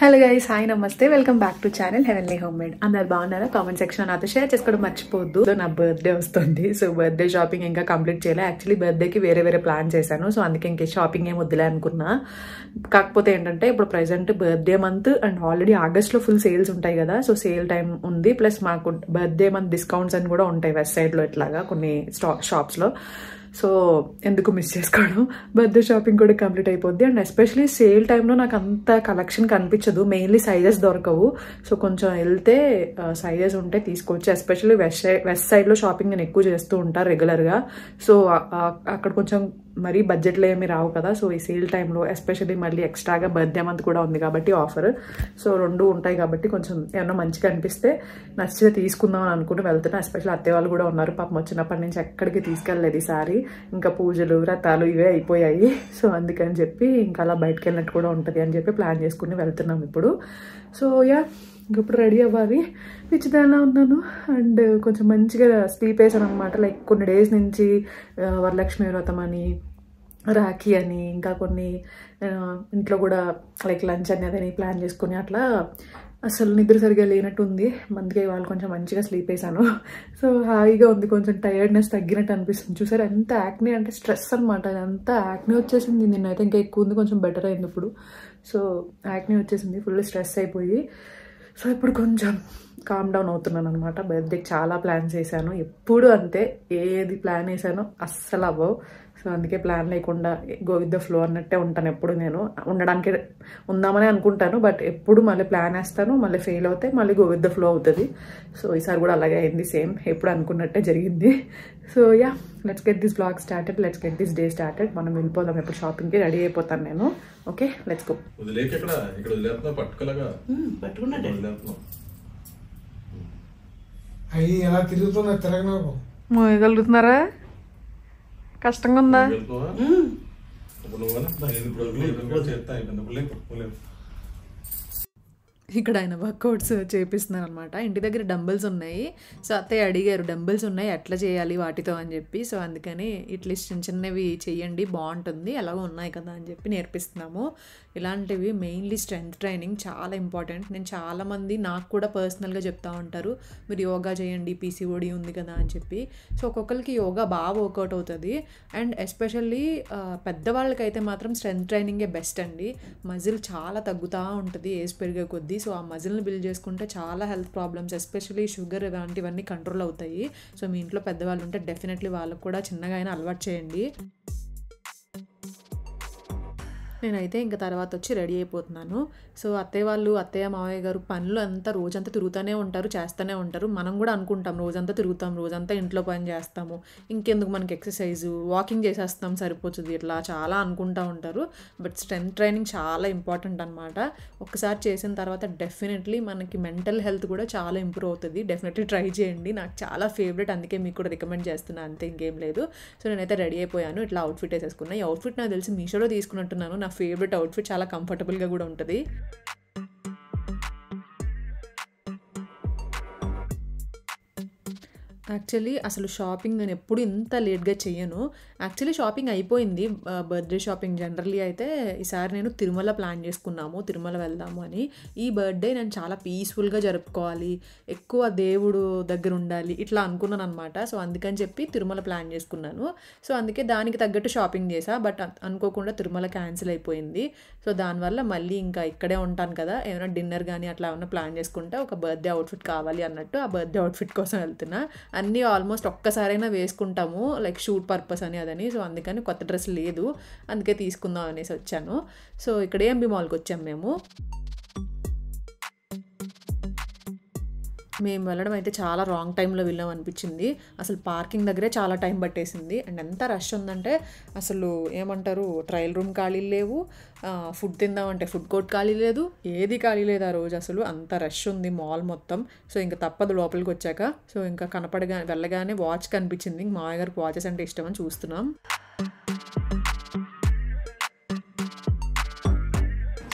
Hello guys, hi నమస్తే, welcome back to channel heavenly home made. అందరు బాగున్నారా? Comment section నాతో షేర్ చేసుకోవడం మర్చిపోద్దు. నా బర్త్డే వస్తుంది, సో బర్త్డే షాపింగ్ ఇంకా కంప్లీట్ చేయలే. యాక్చువల్లీ బర్త్డేకి వేరే ప్లాన్ చేశాను, సో అందుకే ఇంకే షాపింగ్ ఏం వద్దులే అనుకున్నా. కాకపోతే ఏంటంటే ఇప్పుడు present birthday month and already ఆగస్ట్లో ఫుల్ సేల్స్ ఉంటాయి కదా, సో సేల్ టైం ఉంది. ప్లస్ మాకు బర్త్డే మంత్ డిస్కౌంట్స్ అని కూడా ఉంటాయి వెస్ట్ సైడ్లో ఇట్లాగా కొన్ని షాప్స్లో. సో ఎందుకు మిస్ చేసుకోవడం, బర్త్డే షాపింగ్ కూడా కంప్లీట్ అయిపోద్ది. అండ్ ఎస్పెషలీ సేల్ టైంలో నాకు అంత కలెక్షన్ కనిపించదు, మెయిన్లీ సైజెస్ దొరకవు. సో కొంచెం వెళ్తే సైజెస్ ఉంటే తీసుకోవచ్చు. ఎస్పెషల్లీ వెస్ట్ సైడ్లో షాపింగ్ నేను ఎక్కువ చేస్తూ ఉంటాను రెగ్యులర్గా. సో అక్కడ కొంచెం మరీ బడ్జెట్లో ఏమి రావు కదా. సో ఈ సేల్ టైంలో ఎస్పెషల్లీ మళ్ళీ ఎక్స్ట్రాగా బర్త్డే మంత్ కూడా ఉంది కాబట్టి ఆఫర్, సో రెండు ఉంటాయి కాబట్టి కొంచెం ఏమన్నా మంచిగా అనిపిస్తే నచ్చితే తీసుకుందాం అని అనుకుంటూ వెళ్తున్నా. ఎస్పెషల్లీ అత్తయ్య వాళ్ళు కూడా ఉన్నారు, పాపం వచ్చినప్పటి నుంచి ఎక్కడికి తీసుకెళ్ళలేదు ఈసారి. ఇంకా పూజలు వ్రతాలు ఇవే అయిపోయాయి, సో అందుకని చెప్పి ఇంకా అలా బయటకు వెళ్ళినట్టు కూడా ఉంటుంది అని చెప్పి ప్లాన్ చేసుకుని వెళ్తున్నాం ఇప్పుడు. సో ఇప్పుడు రెడీ అవ్వాలి. పిచ్చిదానా ఉన్నాను అండ్ కొంచెం మంచిగా స్లీప్ వేసాను అనమాట. లైక్ కొన్ని డేస్ నుంచి వరలక్ష్మి వ్రతం అని, రాఖీ అని, ఇంకా కొన్ని ఇంట్లో కూడా లైక్ లంచ్ అని అదని ప్లాన్ చేసుకుని అట్లా అసలు నిద్ర సరిగా లేనట్టు ఉంది. అందుకే వాళ్ళు కొంచెం మంచిగా స్లీప్ వేసాను. సో హాయిగా ఉంది, కొంచెం టైర్డ్నెస్ తగ్గినట్టు అనిపిస్తుంది. చూసారు ఎంత యాక్నే అంటే స్ట్రెస్ అనమాట, అంతా యాక్నే వచ్చేసింది. నిన్నైతే ఇంకా ఎక్కువ ఉంది, కొంచెం బెటర్ అయింది ఇప్పుడు. సో యాక్నే వచ్చేసింది, ఫుల్ స్ట్రెస్ అయిపోయి. సో ఇప్పుడు కొంచెం కామ్ డౌన్ అవుతున్నాను అనమాట. బర్త్డేకి చాలా ప్లాన్స్ వేసాను, ఎప్పుడు అంతే, ఏది ప్లాన్ వేసానో అస్సలు అవ్వవు. సో అందుకే ప్లాన్ లేకుండా గో విత్ ద ఫ్లో అన్నట్టే ఉంటాను ఎప్పుడు. నేను ఉండడానికి ఉందామని అనుకుంటాను, బట్ ఎప్పుడు మళ్ళీ ప్లాన్ వేస్తాను, మళ్ళీ ఫెయిల్ అవుతాయి, మళ్ళీ గో విత్ ద ఫ్లో అవుతుంది. సో ఈసారి కూడా అలాగే అయింది, సేమ్ ఎప్పుడు అనుకున్నట్టే జరిగింది. So let's get this blog started, let's get this day started. మనం వెళ్ళిపోదాం, ఎప్పుడు షాపింగ్కి రెడీ అయిపోతాను నేను. Okay, let's go. అవి ఎలా తిరుగుతున్నా తిరగనకు మోయగలుగుతున్నారా? కష్టంగా ఉందా? ఇక్కడ ఆయన వర్కౌట్స్ చేపిస్తున్నారు అనమాట. ఇంటి దగ్గర డంబుల్స్ ఉన్నాయి, సో అత్తయ్య అడిగారు డంబుల్స్ ఉన్నాయి ఎట్లా చేయాలి వాటితో అని చెప్పి. సో అందుకని ఇట్లీస్ట్ చిన్నవి చెయ్యండి బాగుంటుంది, ఎలాగో ఉన్నాయి కదా అని చెప్పి నేర్పిస్తున్నాము. ఇలాంటివి మెయిన్లీ స్ట్రెంగ్త్ ట్రైనింగ్ చాలా ఇంపార్టెంట్. నేను చాలామంది నాకు కూడా పర్సనల్గా చెప్తా ఉంటారు, మీరు యోగా చేయండి పీసీఓడి ఉంది కదా అని చెప్పి. సో ఒక్కొక్కరికి యోగా బాగా వర్కౌట్ అవుతుంది. అండ్ ఎస్పెషల్లీ పెద్దవాళ్ళకైతే మాత్రం స్ట్రెంగ్త్ ట్రైనింగే బెస్ట్ అండి. మజిల్ చాలా తగ్గుతూ ఉంటుంది ఏజ్ పెరిగే కొద్దీ. సో ఆ మజిల్ని బిల్డ్ చేసుకుంటే చాలా హెల్త్ ప్రాబ్లమ్స్, ఎస్పెషల్లీ షుగర్ ఇలాంటివన్నీ కంట్రోల్ అవుతాయి. సో మీ ఇంట్లో పెద్దవాళ్ళు ఉంటే డెఫినెట్లీ వాళ్ళకు కూడా చిన్నగా అయినా అలవాటు చేయండి. నేనైతే ఇంకా తర్వాత వచ్చి రెడీ అయిపోతున్నాను. సో అత్తయ్య మావయ్య గారు పనులు అంతా రోజంతా తిరుగుతూనే ఉంటారు, చేస్తూనే ఉంటారు. మనం కూడా అనుకుంటాం రోజంతా తిరుగుతాం, రోజంతా ఇంట్లో పని చేస్తాము, ఇంకెందుకు మనకి ఎక్సర్సైజు, వాకింగ్ చేసేస్తాం సరిపోతుంది, ఇట్లా చాలా అనుకుంటూ ఉంటారు. బట్ స్ట్రెంగ్త్ ట్రైనింగ్ చాలా ఇంపార్టెంట్ అనమాట. ఒకసారి చేసిన తర్వాత డెఫినెట్లీ మనకి మెంటల్ హెల్త్ కూడా చాలా ఇంప్రూవ్ అవుతుంది. డెఫినెట్లీ ట్రై చేయండి, నాకు చాలా ఫేవరెట్, అందుకే మీకు కూడా రికమెండ్ చేస్తున్నాను, అంతే ఇంకేం లేదు. సో నేనైతే రెడీ అయిపోయాను, ఇట్లా అవుట్ఫిట్ వేసేసుకున్నాను. ఈ అవుట్ఫిట్ నాకు తెలిసి మీషోలో తీసుకున్నట్టున్నాను, నా ఫేవరెట్ అవుట్ఫిట్, చాలా కంఫర్టబుల్గా కూడా ఉంటుంది. యాక్చువల్లీ అసలు షాపింగ్ నేను ఎప్పుడు ఇంత లేట్గా చెయ్యను. యాక్చువల్లీ షాపింగ్ అయిపోయింది, బర్త్డే షాపింగ్. జనరల్లీ అయితే ఈసారి నేను తిరుమల ప్లాన్ చేసుకున్నాము, తిరుమల వెళ్దాము అని. ఈ బర్త్డే నేను చాలా పీస్ఫుల్గా జరుపుకోవాలి, ఎక్కువ దేవుడు దగ్గర ఉండాలి, ఇట్లా అనుకున్నాను అనమాట. సో అందుకని చెప్పి తిరుమల ప్లాన్ చేసుకున్నాను. సో అందుకే దానికి తగ్గట్టు షాపింగ్ చేసా. బట్ అనుకోకుండా తిరుమల క్యాన్సిల్ అయిపోయింది. సో దానివల్ల మళ్ళీ ఇంకా ఇక్కడే ఉంటాను కదా, ఏమైనా డిన్నర్ కానీ అట్లా ఏమైనా ప్లాన్ చేసుకుంటే ఒక బర్త్డే అవుట్ఫిట్ కావాలి అన్నట్టు ఆ బర్త్డే అవుట్ఫిట్ కోసం వెళ్తున్నా. అన్నీ ఆల్మోస్ట్ ఒక్కసారైనా వేసుకుంటాము, లైక్ షూట్ పర్పస్ అని అదని. సో అందుకని కొత్త డ్రెస్ లేదు, అందుకే తీసుకుందాం అనేసి వచ్చాను. సో ఇక్కడ ఏఎంబి మాల్కి వచ్చాము మేము వెళ్ళడం అయితే చాలా రాంగ్ టైంలో వెళ్ళాం అనిపించింది. అసలు పార్కింగ్ దగ్గరే చాలా టైం పట్టేసింది. అండ్ ఎంత రష్ ఉందంటే అసలు ఏమంటారు, ట్రయల్ రూమ్ ఖాళీ లేవు, ఫుడ్ తిందామంటే ఫుడ్ కోర్ట్ ఖాళీ లేదు, ఏది ఖాళీ లేదు ఆ రోజు. అసలు అంత రష్ ఉంది మాల్ మొత్తం. సో ఇంకా తప్పదు లోపలికి వచ్చాక. సో ఇంకా వెళ్ళగానే వాచ్ కనిపించింది, మావయ్య గారికి వాచెస్ అంటే ఇష్టం అని చూస్తున్నాం.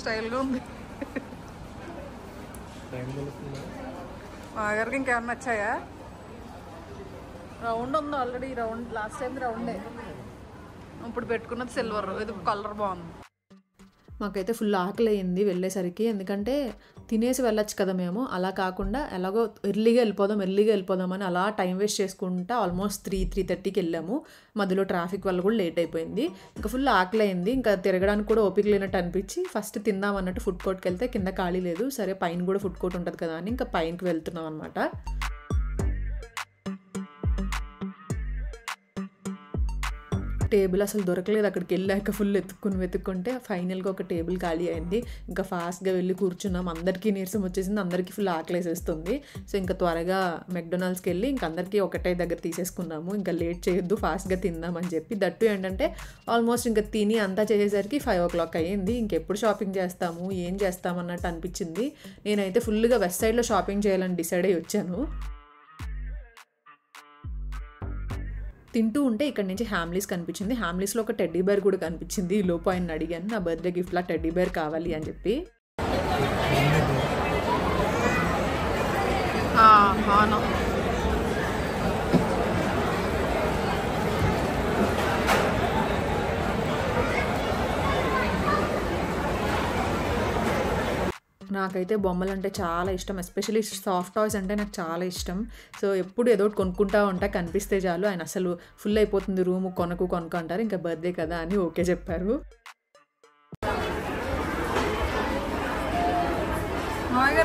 స్టైల్గా ఉంది. మా గారికి ఇంకేమన్నా నచ్చాయా? రౌండ్ ఉంది ఆల్రెడీ, రౌండ్ లాస్ట్ టైం రౌండే, ఇప్పుడు పెట్టుకున్నది సిల్వర్, ఇది కలర్ బాగుంది. మాకైతే ఫుల్ ఆకలి అయింది వెళ్ళేసరికి, ఎందుకంటే తినేసి వెళ్ళొచ్చు కదా మేము, అలా కాకుండా ఎలాగో ఎర్లీగా వెళ్ళిపోదాం అని అలా టైం వేస్ట్ చేసుకుంటా ఆల్మోస్ట్ 3-3:30కి వెళ్ళాము. మధ్యలో ట్రాఫిక్ వల్ల కూడా లేట్ అయిపోయింది. ఇంకా ఫుల్ ఆకలి అయింది, ఇంకా తిరగడానికి కూడా ఓపిక లేనట్టు అనిపించి ఫస్ట్ తిందాం అన్నట్టు ఫుడ్ కోర్ట్కి వెళ్తే కింద ఖాళీ లేదు. సరే పైన కూడా ఫుడ్ కోర్ట్ ఉంటుంది కదా అని ఇంకా పైనకి వెళ్తున్నాం అనమాట. టేబుల్ అసలు దొరకలేదు, అక్కడికి వెళ్ళాక ఫుల్ వెతుక్కుంటే ఫైనల్గా ఒక టేబుల్ ఖాళీ అయింది. ఇంకా ఫాస్ట్గా వెళ్ళి కూర్చున్నాం. అందరికీ నీరసం వచ్చేసింది, అందరికీ ఫుల్ ఆకలేసేస్తుంది. సో ఇంకా త్వరగా మెక్డొనాల్డ్స్కి వెళ్ళి ఇంక అందరికీ ఒకటే దగ్గర తీసేసుకున్నాము. ఇంకా లేట్ చేయొద్దు, ఫాస్ట్గా తిందామని చెప్పి. దట్టు ఏంటంటే ఆల్మోస్ట్ ఇంకా తిని అంతా చేసేసరికి 5 o'clock అయ్యింది. ఇంకెప్పుడు షాపింగ్ చేస్తాము, ఏం చేస్తాం అన్నట్టు అనిపించింది. నేనైతే ఫుల్గా వెస్ట్ సైడ్లో షాపింగ్ చేయాలని డిసైడ్ అయ్యి వచ్చాను. తింటూ ఉంటే ఇక్కడ నుంచి హ్యామ్లీస్ కనిపించింది. హ్యామ్లీస్లో ఒక టెడ్డీ బేర్ కూడా కనిపించింది. ఈ లోపు ఆయన అడిగాను నా బర్త్డే గిఫ్ట్లా టెడ్డీ బేర్ కావాలి అని చెప్పి. నాకైతే బొమ్మలు అంటే చాలా ఇష్టం, ఎస్పెషల్లీ సాఫ్ట్ టాయ్స్ అంటే నాకు చాలా ఇష్టం. సో ఎప్పుడు ఏదో ఒకటి కొనుక్కుంటా ఉంటా, కనిపిస్తే చాలు. ఆయన అసలు ఫుల్ అయిపోతుంది రూము, కొనుక్కు అంటారు. ఇంకా బర్త్డే కదా అని ఓకే చెప్పారు.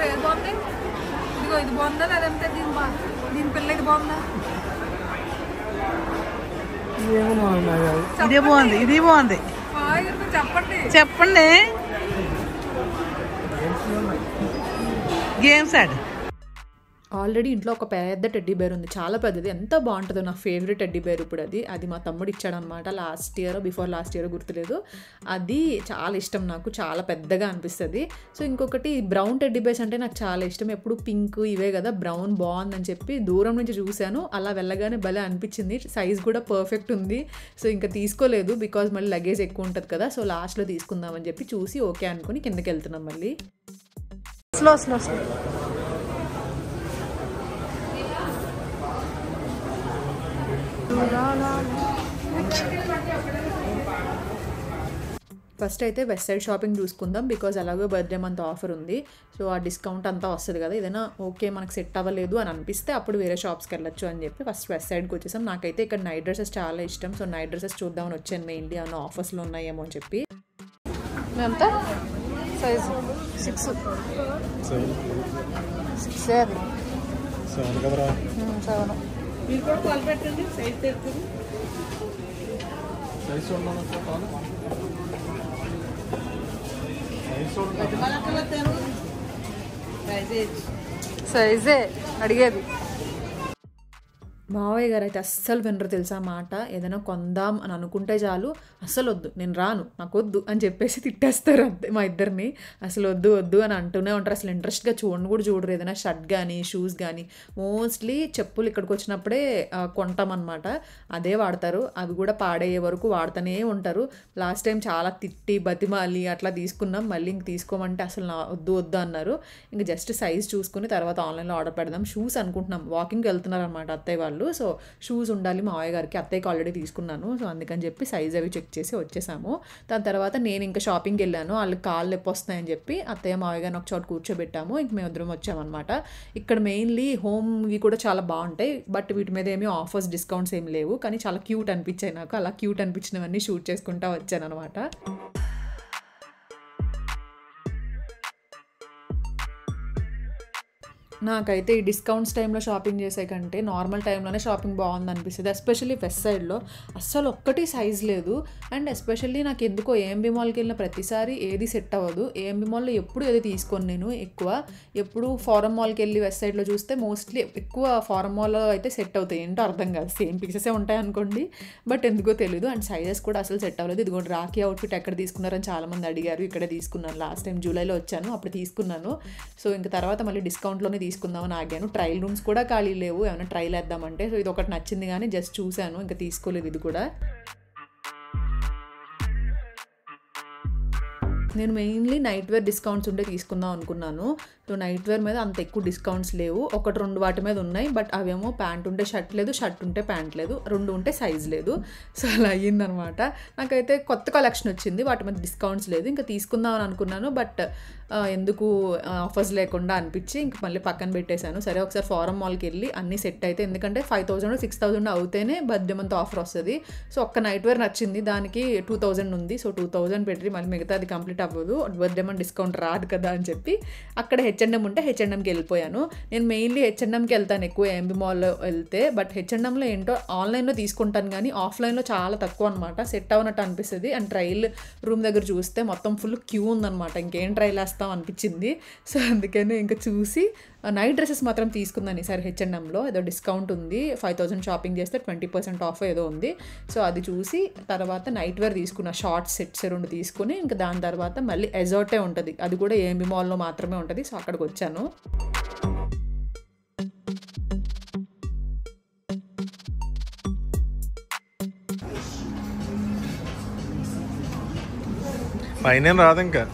ఏది బాగుంది? ఇదిగో ఇది బాగుందా లేదంటే దీని పిల్ల ఇది బాగుందా? ఇదే బాగుంది, ఇది బాగుంది. చెప్పండి. గేమ్స్ ఆడు. ఆల్రెడీ ఇంట్లో ఒక పెద్ద టెడ్డీ బేర్ ఉంది, చాలా పెద్దది, ఎంత బాగుంటుందో. నా ఫేవరెట్ టెడ్డీ బేర్ ఇప్పుడు అది మా తమ్ముడు ఇచ్చాడనమాట. బిఫోర్ లాస్ట్ ఇయర్ గుర్తులేదు. అది చాలా ఇష్టం నాకు, చాలా పెద్దగా అనిపిస్తుంది. సో ఇంకొకటి బ్రౌన్ టెడ్డీ బేర్స్ అంటే నాకు చాలా ఇష్టం. ఎప్పుడు పింక్ ఇవే కదా, బ్రౌన్ బాగుందని చెప్పి దూరం నుంచి చూశాను. అలా వెళ్ళగానే భలే అనిపించింది, సైజ్ కూడా పర్ఫెక్ట్ ఉంది. సో ఇంకా తీసుకోలేదు, బికాజ్ మళ్ళీ లగేజ్ ఎక్కువ ఉంటుంది కదా. సో లాస్ట్లో తీసుకుందామని చెప్పి చూసి ఓకే అనుకుని కిందకి వెళ్తున్నాం మళ్ళీ. స్లో ఫస్ట్ అయితే వెస్ట్ సైడ్ షాపింగ్ చూసుకుందాం, బికాజ్ అలాగే బర్త్డే మంత్ ఆఫర్ ఉంది. సో ఆ డిస్కౌంట్ అంతా వస్తుంది కదా. ఏదైనా ఓకే మనకు సెట్ అవ్వలేదు అని అనిపిస్తే అప్పుడు వేరే షాప్స్కి వెళ్ళొచ్చు అని చెప్పి ఫస్ట్ వెస్ట్ సైడ్కి వచ్చేసాం. నాకైతే ఇక్కడ నైట్ డ్రెస్సెస్ చాలా ఇష్టం. సో నైట్ డ్రెస్సెస్ చూద్దామని వచ్చాను మెయిన్లీ, అన్న ఆఫర్స్లో ఉన్నాయేమో అని చెప్పి. ఎంత సైజు? 6 7. మీరు కూడా కాల్ పెట్టండి, సైజ్ తెలుస్తుంది. సైజే అడిగేది. మావయ్య గారు అయితే అస్సలు వినరు తెలుసా మాట. ఏదైనా కొందాం అని అనుకుంటే చాలు, అస్సలు వద్దు, నేను రాను, నాకు వద్దు అని చెప్పేసి తిట్టేస్తారు అంతే మా ఇద్దరిని. అసలు వద్దు అని అంటూనే ఉంటారు. అసలు ఇంట్రెస్ట్గా చూడరు. ఏదైనా షర్ట్ కానీ షూస్ కానీ మోస్ట్లీ చెప్పులు ఇక్కడికి వచ్చినప్పుడే కొంటామన్నమాట, అదే వాడతారు. అవి కూడా పాడయ్యే వరకు వాడుతూనే ఉంటారు. లాస్ట్ టైం చాలా తిట్టి బతిమాలి అట్లా తీసుకున్నాం, మళ్ళీ ఇంక తీసుకోమంటే అసలు వద్దు అన్నారు. ఇంక జస్ట్ సైజ్ చూసుకుని తర్వాత ఆన్లైన్లో ఆర్డర్ పెడదాం. షూస్ అనుకుంటున్నాం, వాకింగ్కి వెళ్తున్నారు అనమాట అత్తయ్య వాళ్ళు. సో షూస్ ఉండాలి మావయ్య గారికి, అత్తయ్యకి ఆల్రెడీ తీసుకున్నాను. సో అందుకని చెప్పి సైజ్ అవి చెక్ చేసి వచ్చేసాము. దాని తర్వాత నేను ఇంకా షాపింగ్కి వెళ్ళాను. వాళ్ళకి కాళ్ళు నొప్పి వస్తున్నాయని చెప్పి అత్తయ్య మావయ్య గారిని ఒక చోట కూర్చోబెట్టాము. ఇంక మేము ఇద్దరం వచ్చామన్నమాట. ఇక్కడ మెయిన్లీ హోమ్వి కూడా చాలా బాగుంటాయి, బట్ వీటి మీద ఏమీ ఆఫర్స్ డిస్కౌంట్స్ ఏమి లేవు. కానీ చాలా క్యూట్ అనిపించాయి నాకు. అలా క్యూట్ అనిపించినవన్నీ షూట్ చేసుకుంటా వచ్చాను అనమాట. నాకైతే ఈ డిస్కౌంట్స్ టైంలో షాపింగ్ చేసే కంటే నార్మల్ టైంలోనే షాపింగ్ బాగుంది అనిపిస్తుంది. ఎస్పెషల్లీ వెస్ట్ సైడ్లో అస్సలు ఒక్కటి సైజ్ లేదు. అండ్ ఎస్పెషల్లీ నాకు ఎందుకో ఏఎంబీ మాల్కి వెళ్ళిన ప్రతిసారి ఏది సెట్ అవ్వదు. ఏఎంబీ మాల్లో ఎప్పుడు ఏది తీసుకోను నేను ఎప్పుడు ఫారం మాల్కి వెళ్ళి వెస్ట్ సైడ్లో చూస్తే మోస్ట్లీ ఎక్కువ ఫారం మాల్లో అయితే సెట్ అవుతాయి. ఏంటో అర్థం కాదు, సేమ్ పీసెసే ఉంటాయి అనుకోండి, బట్ ఎందుకో తెలీదు. అండ్ సైజెస్ కూడా అసలు సెట్ అవ్వలేదు. ఇదిగోండి రాఖీ అవుట్ఫిట్ ఎక్కడ తీసుకున్నారని చాలామంది అడిగారు. ఇక్కడే తీసుకున్నాను, లాస్ట్ టైం జూలైలో వచ్చాను అప్పుడు తీసుకున్నాను. సో ఇంకా తర్వాత మళ్ళీ డిస్కౌంట్లోనే తీసుకుందామని ఆగాను. ట్రయల్ రూమ్స్ కూడా ఖాళీ లేవు, ఏమైనా ట్రైల్ వేద్దామంటే. సో ఇది ఒకటి నచ్చింది కానీ జస్ట్ చూశాను, ఇంకా తీసుకోలేదు ఇది కూడా. నేను మెయిన్లీ నైట్ వేర్ డిస్కౌంట్స్ ఉంటే తీసుకుందాం అనుకున్నాను. సో నైట్ వేర్ మీద అంత ఎక్కువ డిస్కౌంట్స్ లేవు. 1-2 వాటి మీద ఉన్నాయి. బట్ అవేమో ప్యాంట్ ఉంటే షర్ట్ లేదు, షర్ట్ ఉంటే ప్యాంట్ లేదు, 2 ఉంటే సైజ్ లేదు. సో అలా అయ్యిందనమాట. నాకైతే కొత్త కలెక్షన్ వచ్చింది, వాటి మీద డిస్కౌంట్స్ లేదు. ఇంకా తీసుకుందాం అని అనుకున్నాను. బట్ ఎందుకు ఆఫర్స్ లేకుండా అనిపించి ఇంక మళ్ళీ పక్కన పెట్టేశాను. సరే ఒకసారి ఫారం మాల్కి వెళ్ళి అన్నీ సెట్ అయితే, ఎందుకంటే 5,000-6,000 అవుతేనే బర్త్డే మంత్ ఆఫర్ వస్తుంది. సో ఒక్క నైట్ వేర్ నచ్చింది, దానికి 2,000 ఉంది. సో 2,000 పెట్టి మళ్ళీ మిగతా అది కంప్లీట్ అవ్వదు, బర్త్డే మంత్ డిస్కౌంట్ రాదు కదా అని చెప్పి అక్కడ H&M ఉంటే H&Mకి వెళ్ళిపోయాను. నేను మెయిన్లీ H&Mకి వెళ్తాను ఎక్కువ AMB మాల్లో వెళ్తే. బట్ H&Mలో ఏంటో ఆన్లైన్లో తీసుకుంటాను కానీ ఆఫ్లైన్లో చాలా తక్కువ అనమాట, సెట్ అవ్వనట్టు అనిపిస్తుంది. అండ్ ట్రయల్ రూమ్ దగ్గర చూస్తే మొత్తం ఫుల్ క్యూ ఉందనమాట, ఇంకేం ట్రయల్ వేస్తాం అనిపించింది. సో అందుకని ఇంకా చూసి నైట్ డ్రెస్సెస్ మాత్రం తీసుకుందాను ఈసారి H&Mలో. ఏదో డిస్కౌంట్ ఉంది, 5,000 షాపింగ్ చేస్తే 20% ఆఫ్ ఏదో ఉంది. సో అది చూసి తర్వాత నైట్ వేర్ తీసుకున్న, షార్ట్ సెట్స్ 2 తీసుకుని ఇంకా దాని తర్వాత మళ్ళీ ఎజార్టే ఉంటుంది, అది కూడా AMB మాల్లో మాత్రమే ఉంటుంది. సో అక్కడికి వచ్చాను. పైన రాదు ఇంకా.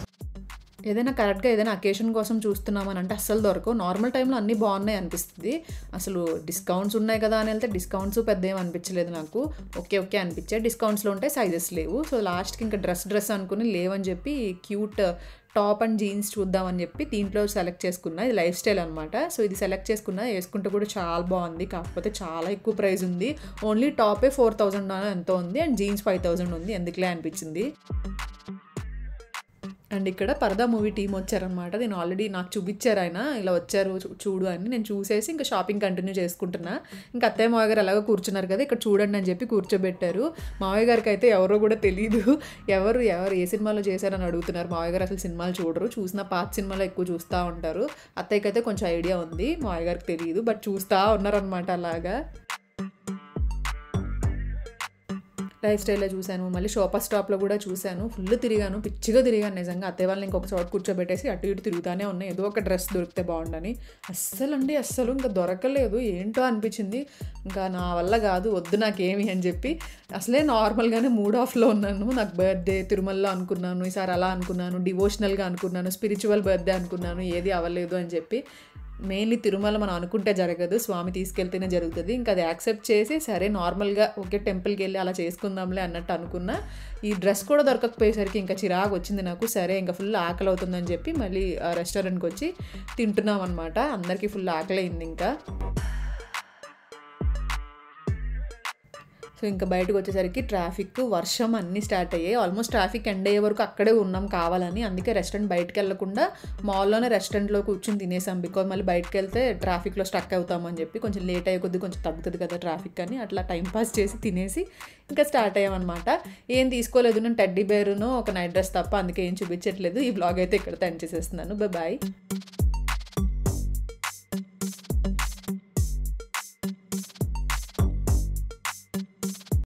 ఏదైనా కరెక్ట్గా ఏదైనా అకేషన్ కోసం చూస్తున్నామని అంటే అస్సలు దొరకవు. నార్మల్ టైంలో అన్నీ బాగున్నాయి అనిపిస్తుంది. అసలు డిస్కౌంట్స్ ఉన్నాయి కదా అని వెళ్తే డిస్కౌంట్స్ పెద్ద ఏం అనిపించలేదు నాకు, ఓకే అనిపించాయి. డిస్కౌంట్స్లో ఉంటే సైజెస్ లేవు. సో లాస్ట్కి ఇంకా డ్రెస్ అనుకుని లేవని చెప్పి క్యూట్ టాప్ అండ్ జీన్స్ చూద్దామని చెప్పి దీంట్లో సెలెక్ట్ చేసుకున్నా. ఇది లైఫ్ స్టైల్ అనమాట. సో ఇది సెలెక్ట్ చేసుకున్నా, వేసుకుంటే కూడా చాలా బాగుంది. కాకపోతే చాలా ఎక్కువ ప్రైస్ ఉంది. ఓన్లీ టాపే 4,000 ఎంతో ఉంది అండ్ జీన్స్ 5,000 ఉంది. ఎందుకులే అనిపించింది. అండ్ ఇక్కడ పరదా మూవీ టీం వచ్చారనమాట. నేను ఆల్రెడీ నాకు చూపించారు, ఆయన ఇలా వచ్చారు చూడు అని. నేను చూసేసి ఇంకా షాపింగ్ కంటిన్యూ చేసుకుంటున్నా. ఇంకా అత్తయ్య మావయ్య గారు ఎలాగో కూర్చున్నారు కదా, ఇక్కడ చూడండి అని చెప్పి కూర్చోబెట్టారు. మావయ్య గారికి అయితే ఎవరో కూడా తెలియదు, ఎవరు ఏ సినిమాలో చేశారని అడుగుతున్నారు. మావయ్య గారు అసలు సినిమాలు చూడరు, చూసిన పాత సినిమాలో ఎక్కువ చూస్తూ ఉంటారు. అత్తయ్యకి అయితే కొంచెం ఐడియా ఉంది, మావయ్య గారికి తెలియదు. బట్ చూస్తూ ఉన్నారనమాట అలాగా. లైఫ్ స్టైల్లో చూశాను, మళ్ళీ షోపర్ స్టాప్లో కూడా చూశాను. ఫుల్ తిరిగాను, పిచ్చిగా తిరిగాను నిజంగా. అత్తయ్య వాళ్ళని ఇంకొక చోట కూర్చోబెట్టేసి అటు ఇటు తిరుగుతానే ఉన్నాయి, ఏదో ఒక డ్రెస్ దొరికితే బాగుండని. అస్సలు ఇంకా దొరకలేదు. ఏంటో అనిపించింది, ఇంకా నా వల్ల కాదు, వద్దు నాకేమి అని చెప్పి అసలే నార్మల్గానే మూడ్ ఆఫ్లో ఉన్నాను. నాకు బర్త్డే తిరుమలలో అనుకున్నాను, ఈసారి అలా అనుకున్నాను, డివోషనల్గా అనుకున్నాను, స్పిరిచువల్ బర్త్డే అనుకున్నాను, ఏది అవ్వలేదు అని చెప్పి. మెయిన్లీ తిరుమల మనం అనుకుంటే జరగదు, స్వామి తీసుకెళ్తేనే జరుగుతుంది. ఇంకా అది యాక్సెప్ట్ చేసి సరే నార్మల్గా ఒకే టెంపుల్కి వెళ్ళి అలా చేసుకుందాంలే అన్నట్టు అనుకున్నా. ఈ డ్రెస్ కూడా దొరకకపోయేసరికి ఇంకా చిరాకు వచ్చింది నాకు. సరే ఇంకా ఫుల్ ఆకలి అవుతుందని చెప్పి మళ్ళీ రెస్టారెంట్కి వచ్చి తింటున్నాం అనమాట. అందరికీ ఫుల్ ఆకలి అయింది ఇంకా. సో ఇంకా బయటకు వచ్చేసరికి ట్రాఫిక్, వర్షం అన్నీ స్టార్ట్ అయ్యాయి. ఆల్మోస్ట్ ట్రాఫిక్ ఎండ్ అయ్యే వరకు అక్కడే ఉన్నాం కావాలని. అందుకే రెస్టారెంట్ బయటకు వెళ్ళకుండా మాల్లోనే రెస్టారెంట్లో కూర్చొని తినేసాం. బికాజ్ మళ్ళీ బయటకు వెళ్తే ట్రాఫిక్లో స్టక్ అవుతామని చెప్పి, కొంచెం లేట్ అయ్యే కొద్ది కొంచెం తగ్గుతుంది కదా ట్రాఫిక్ అని, అట్లా టైంపాస్ చేసి తినేసి ఇంకా స్టార్ట్ అయ్యామన్నమాట. ఏం తీసుకోలేదు, నేను టెడ్డీ బేరును ఒక నైట్ డ్రెస్ తప్ప, అందుకే ఏం చూపించట్లేదు. ఈ బ్లాగ్ అయితే ఇక్కడ ఎండ్ చేసేస్తున్నాను. బాయ్.